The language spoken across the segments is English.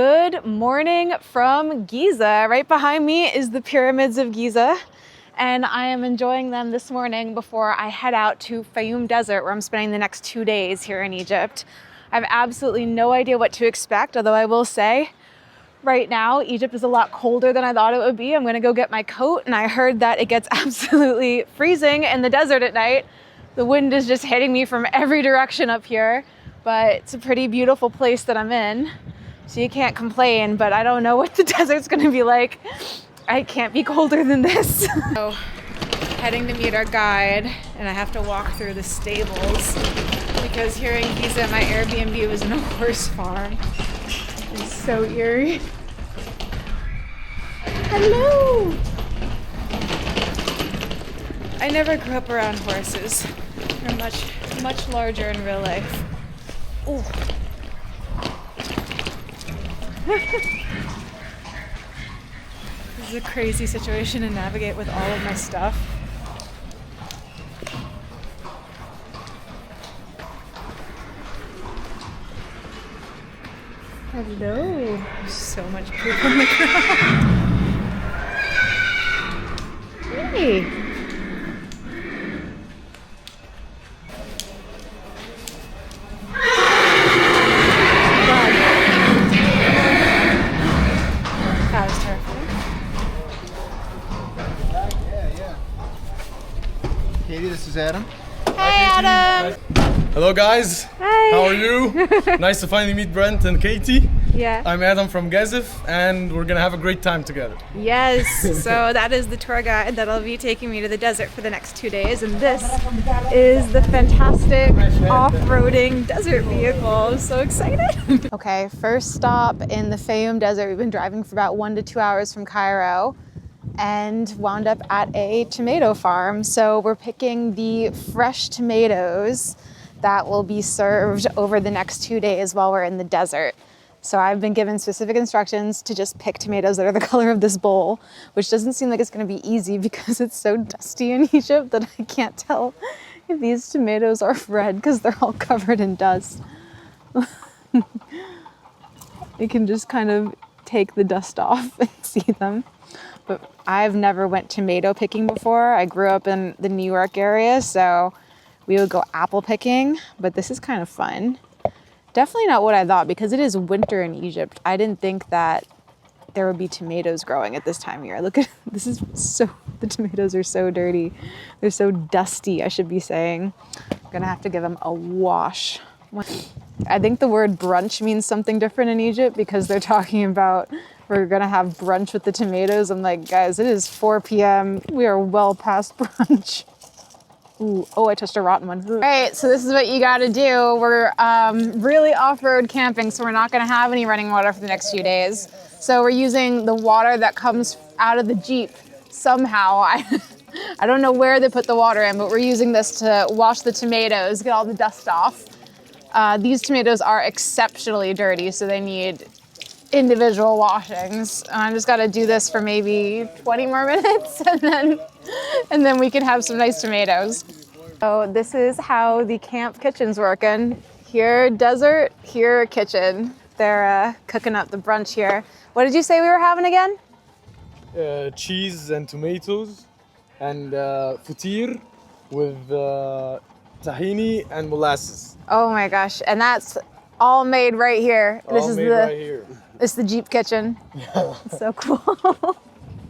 Good morning from Giza. Right behind me is the pyramids of Giza, and I am enjoying them this morning before I head out to Fayoum Desert, where I'm spending the next 2 days here in Egypt. I have absolutely no idea what to expect, although I will say right now Egypt is a lot colder than I thought it would be. I'm gonna go get my coat, and I heard that it gets absolutely freezing in the desert at night. The wind is just hitting me from every direction up here, but it's a pretty beautiful place that I'm in. So you can't complain, but I don't know what the desert's gonna be like. I can't be colder than this. So, heading to meet our guide, and I have to walk through the stables because here in Giza, my Airbnb was in a horse farm. It's so eerie. Hello! I never grew up around horses. They're much larger in real life. Ooh. This is a crazy situation to navigate with all of my stuff. Hello. There's so much poop on the ground. Hey. Katie, this is Adam. Hey, Adam. Hello, guys. Hi. How are you? Nice to finally meet Brent and Katie. Yeah. I'm Adam from Giza, and we're gonna have a great time together. Yes. So that is the tour guide that'll be taking me to the desert for the next 2 days, and this is the fantastic off-roading desert vehicle. I'm so excited. Okay, first stop in the Fayoum Desert. We've been driving for about 1 to 2 hours from Cairo, and wound up at a tomato farm. So we're picking the fresh tomatoes that will be served over the next 2 days while we're in the desert. So I've been given specific instructions to just pick tomatoes that are the color of this bowl, which doesn't seem like it's gonna be easy because it's so dusty in Egypt that I can't tell if these tomatoes are red because they're all covered in dust. You can just kind of take the dust off and see them. But I've never went tomato picking before. I grew up in the New York area, so we would go apple picking, but this is kind of fun. Definitely not what I thought because it is winter in Egypt. I didn't think that there would be tomatoes growing at this time of year. Look at this is so, the tomatoes are so dirty. They're so dusty, I should be saying. I'm gonna have to give them a wash. I think the word brunch means something different in Egypt because they're talking about we're gonna have brunch with the tomatoes. I'm like, guys, it is 4 p.m. We are well past brunch. Ooh, oh, I touched a rotten one. All right, so this is what you gotta do. We're really off-road camping, so we're not gonna have any running water for the next few days. So we're using the water that comes out of the Jeep somehow. I don't know where they put the water in, but we're using this to wash the tomatoes, get all the dust off. These tomatoes are exceptionally dirty, so they need individual washings. I just gotta do this for maybe 20 more minutes and then we can have some nice tomatoes. So this is how the camp kitchen's working. Here desert, here kitchen. They're cooking up the brunch here. What did you say we were having again? Cheese and tomatoes and futir with tahini and molasses. Oh my gosh, and that's all made right here. Right here. This is the Jeep kitchen. Yeah. It's so cool.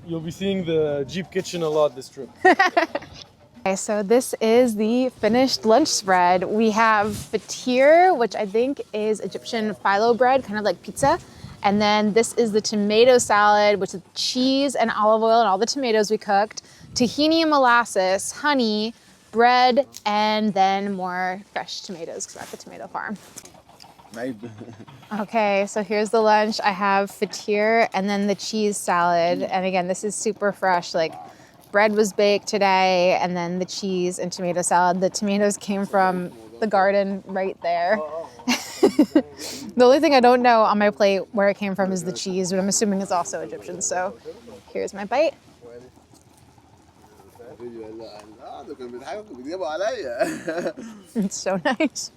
You'll be seeing the Jeep kitchen a lot this trip. Okay, so this is the finished lunch spread. We have fatir, which I think is Egyptian phyllo bread, kind of like pizza. And then this is the tomato salad, which is cheese and olive oil and all the tomatoes we cooked, tahini and molasses, honey, bread, and then more fresh tomatoes because we're at the tomato farm. Okay, so here's the lunch. I have fatir and then the cheese salad. And again, this is super fresh. Like bread was baked today and then the cheese and tomato salad. The tomatoes came from the garden right there. The only thing I don't know on my plate where it came from is the cheese, but I'm assuming it's also Egyptian. So here's my bite. It's so nice.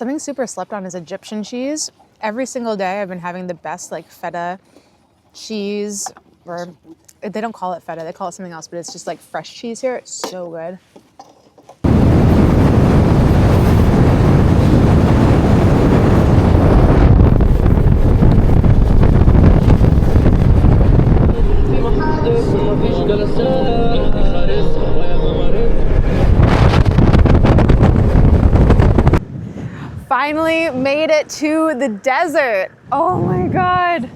Something super slept on is Egyptian cheese. Every single day I've been having the best like feta cheese, or they don't call it feta, they call it something else, but it's just like fresh cheese here. It's so good. Finally made it to the desert. Oh my God.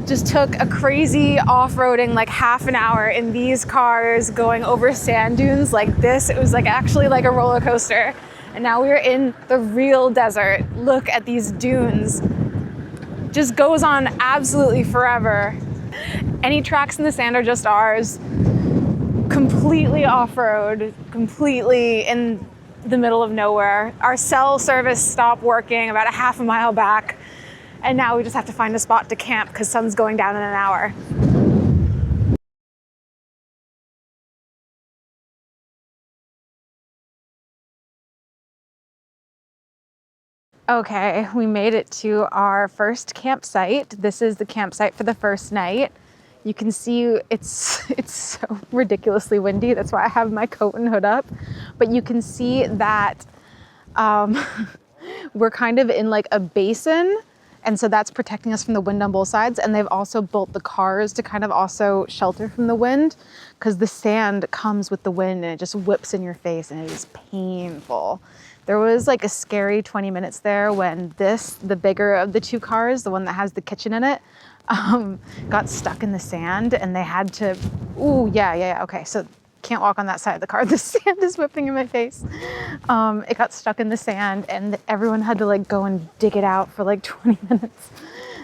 Just took a crazy off-roading, like half an hour in these cars going over sand dunes like this. It was like actually like a roller coaster. And now we're in the real desert. Look at these dunes. Just goes on absolutely forever. Any tracks in the sand are just ours. Completely off-road, completely in the middle of nowhere. Our cell service stopped working about a half a mile back, and now we just have to find a spot to camp because sun's going down in an hour. Okay, we made it to our first campsite. This is the campsite for the first night. You can see it's so ridiculously windy. That's why I have my coat and hood up. But you can see that we're kind of in like a basin, and so that's protecting us from the wind on both sides. And they've also built the cars to kind of also shelter from the wind, because the sand comes with the wind and it just whips in your face and it is painful. There was like a scary 20 minutes there when the bigger of the two cars, the one that has the kitchen in it, got stuck in the sand, and they had to, okay, so can't walk on that side of the car. The sand is whipping in my face. It got stuck in the sand, and everyone had to like go and dig it out for like 20 minutes.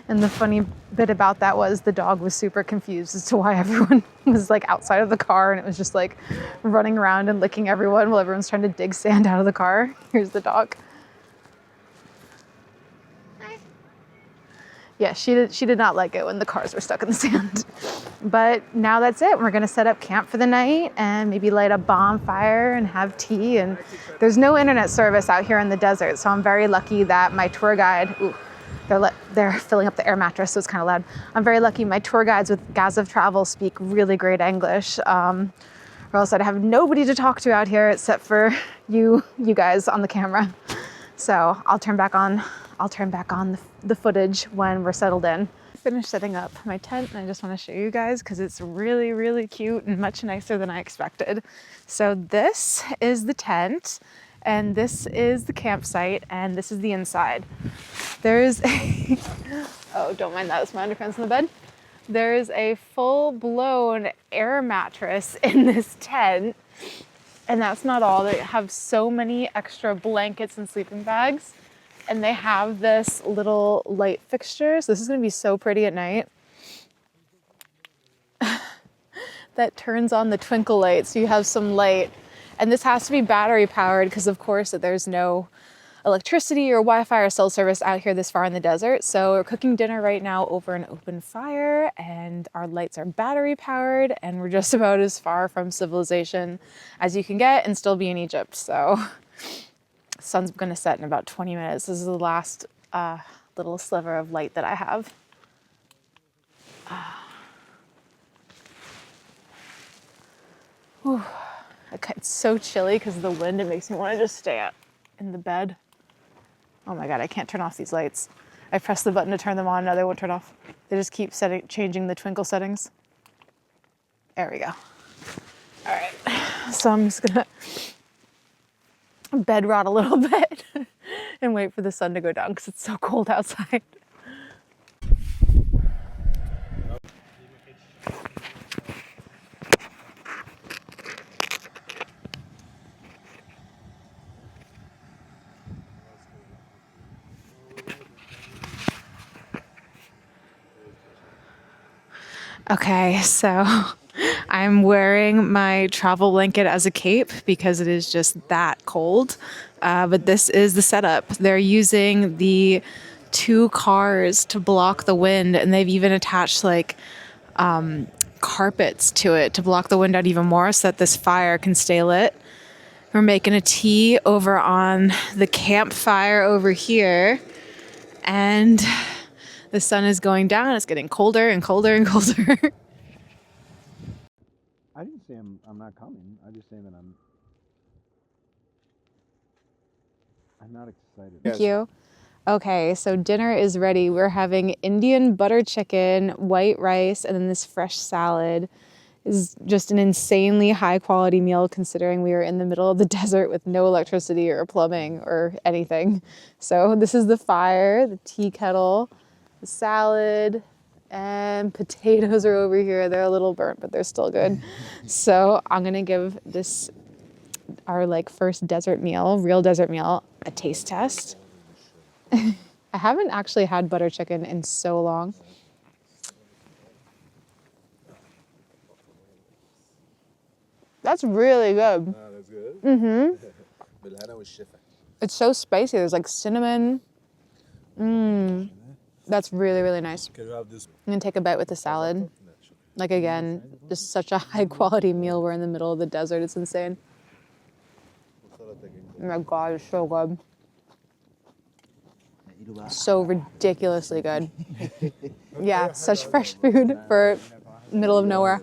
And the funny bit about that was the dog was super confused as to why everyone was like outside of the car, and it was just like running around and licking everyone while everyone's trying to dig sand out of the car. Here's the dog. Yeah, she did not like it when the cars were stuck in the sand. But now that's it. We're gonna set up camp for the night and maybe light a bonfire and have tea. And there's no internet service out here in the desert, so I'm very lucky that my tour guide, they're filling up the air mattress, so it's kind of loud. I'm very lucky my tour guides with Giza Travel speak really great English, or else I'd have nobody to talk to out here except for you guys on the camera. So I'll turn back on the footage when we're settled in. I finished setting up my tent, and I just want to show you guys because it's really, really cute and much nicer than I expected. So this is the tent, and this is the campsite, and this is the inside. There's a, oh, don't mind that, it's my underpants in the bed. There's a full-blown air mattress in this tent, and that's not all. They have so many extra blankets and sleeping bags. And they have this little light fixture. So this is gonna be so pretty at night. That turns on the twinkle light, so you have some light. And this has to be battery powered because of course there's no electricity or Wi-Fi or cell service out here this far in the desert. So we're cooking dinner right now over an open fire, and our lights are battery powered, and we're just about as far from civilization as you can get and still be in Egypt. So sun's gonna set in about 20 minutes. This is the last little sliver of light that I have. It's so chilly because of the wind. It makes me want to just stay in the bed. Oh my God, I can't turn off these lights. I pressed the button to turn them on, now they won't turn off. They just keep changing the twinkle settings. There we go. All right, so I'm just gonna bed rot a little bit and wait for the sun to go down because it's so cold outside. Okay, so I'm wearing my travel blanket as a cape because it is just that cold. But this is the setup. They're using the two cars to block the wind, and they've even attached like carpets to it to block the wind out even more so that this fire can stay lit. We're making a tea over on the campfire over here. And the sun is going down. It's getting colder and colder and colder. I didn't say I'm not coming. I just saying that I'm not excited. Thank you. Okay, so dinner is ready. We're having Indian butter chicken, white rice, and then this fresh salad. Is just an insanely high quality meal considering we are in the middle of the desert with no electricity or plumbing or anything. So this is the fire, the tea kettle, the salad, and potatoes are over here. They're a little burnt, but they're still good. So I'm gonna give this, our like first desert meal, real desert meal, a taste test. I haven't actually had butter chicken in so long. That's really good. That's good. Mm-hmm. It's so spicy. There's like cinnamon. That's really, really nice. Can you have this? I'm gonna take a bite with the salad. Like again, just such a high quality meal. We're in the middle of the desert. It's insane. Oh my God, it's so good. So ridiculously good. Yeah, such fresh food for middle of nowhere.